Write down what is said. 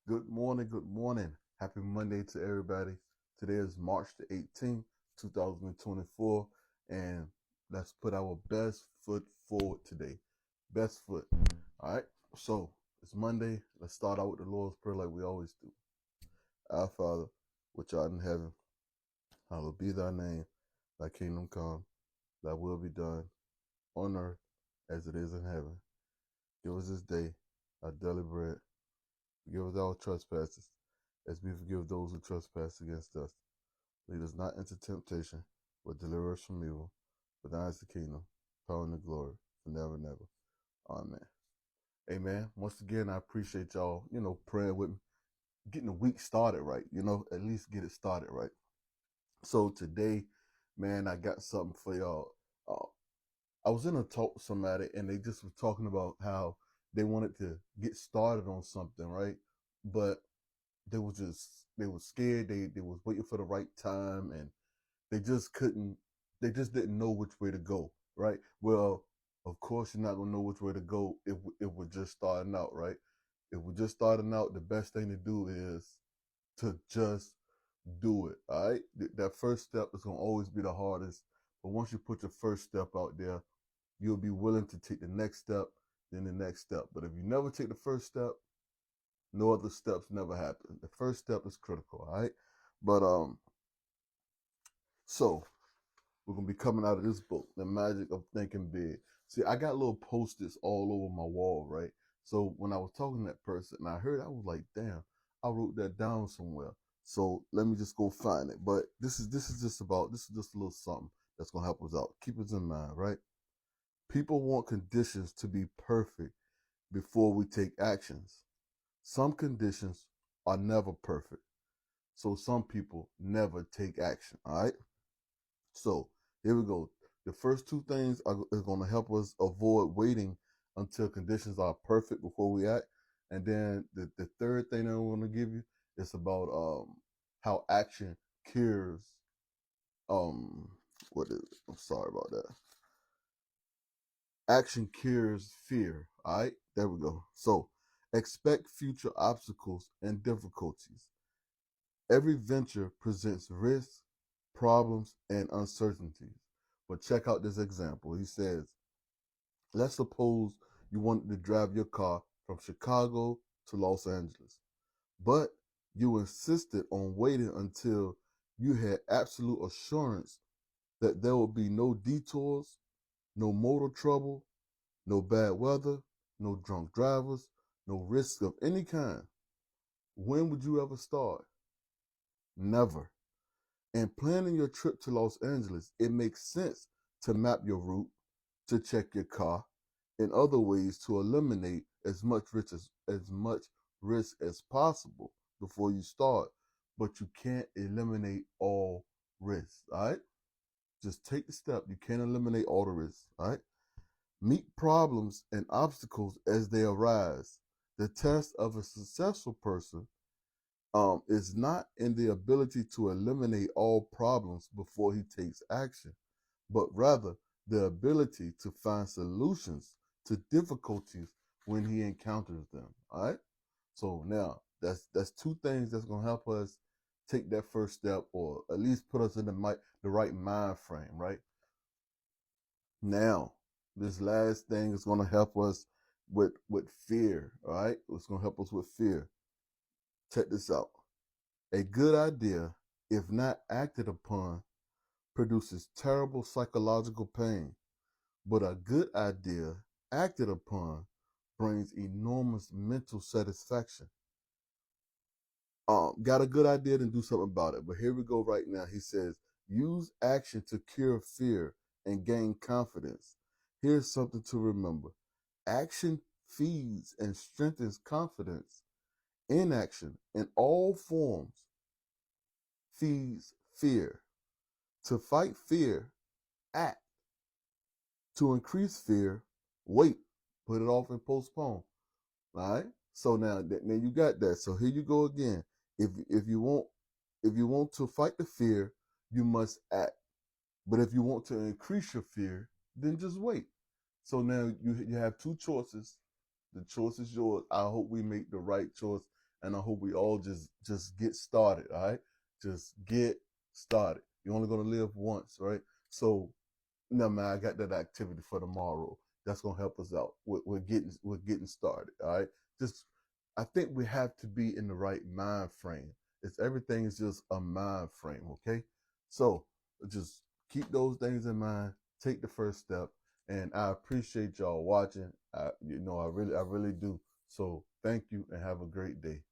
Good morning, good morning. Happy Monday to everybody. Today is March the 18th, 2024, and let's put our best foot forward today. Best foot. All right, so it's Monday. Let's start out with the Lord's Prayer like we always do. Our Father, which art in heaven, hallowed be thy name. Thy kingdom come, thy will be done on earth as it is in heaven. Give us this day our daily bread. Forgive us our trespasses, as we forgive those who trespass against us. Lead us not into temptation, but deliver us from evil. For thine is the kingdom, power, and the glory, forever and ever. Amen. Amen. Once again, I appreciate y'all, praying with me, getting the week started right, at least get it started right. So today, man, I got something for y'all. Uh, I was in a talk with somebody, and they just were talking about how they wanted to get started on something, right? But they were scared. They was waiting for the right time, and they just couldn't. They just didn't know which way to go, right? Well, of course, you're not gonna know which way to go if we're just starting out, right? If we're just starting out, the best thing to do is to just do it. All right, that first step is gonna always be the hardest, but once you put your first step out there, you'll be willing to take the next step, then the next step. But if you never take the first step, no other steps never happen. The first step is critical, all right? But so we're gonna be coming out of this book, The Magic of Thinking Big. See, I got little post-its all over my wall, right? So when I was talking to that person and I heard, I was like, damn, I wrote that down somewhere. So let me just go find it. But this is just a little something that's gonna help us out. Keep us in mind, right? People want conditions to be perfect before we take actions. Some conditions are never perfect. So some people never take action. All right. So here we go. The first two things is going to help us avoid waiting until conditions are perfect before we act. And then the third thing that I want to give you is about how action cures what is it? I'm sorry about that. Action cures fear. All right, there we go. So expect future obstacles and difficulties. Every venture presents risks, problems, and uncertainties. But check out this example. He says, let's suppose you wanted to drive your car from Chicago to Los Angeles, but you insisted on waiting until you had absolute assurance that there would be no detours, no motor trouble, no bad weather, no drunk drivers, no risk of any kind. When would you ever start? Never. And planning your trip to Los Angeles, it makes sense to map your route, to check your car, and other ways to eliminate as much risk as possible before you start. But you can't eliminate all risks. All right, just take the step. You can't eliminate all the risks. All right, meet problems and obstacles as they arise. The test of a successful person is not in the ability to eliminate all problems before he takes action, but rather the ability to find solutions to difficulties when he encounters them. All right. So now that's two things that's gonna help us take that first step, or at least put us in the right mind frame. Right now, this last thing is gonna help us with fear. All right, it's gonna help us with fear. Check this out. A good idea, if not acted upon, produces terrible psychological pain, but a good idea acted upon brings enormous mental satisfaction. Got a good idea, then do something about it. But here we go right now. He says, use action to cure fear and gain confidence. Here's something to remember. Action feeds and strengthens confidence. Inaction in all forms feeds fear. To fight fear, act. To increase fear, wait. Put it off and postpone. All right. So now you got that. So here you go again. If you want to fight the fear, you must act. But if you want to increase your fear, then just wait. So now you have two choices. The choice is yours. I hope we make the right choice, and I hope we all just get started. All right, just get started. You're only gonna live once, right? So, no man, I got that activity for tomorrow. That's gonna help us out. We're getting started. All right, just I think we have to be in the right mind frame. It's everything is just a mind frame, okay? So just keep those things in mind. Take the first step, and I appreciate y'all watching. I really do. So thank you and have a great day.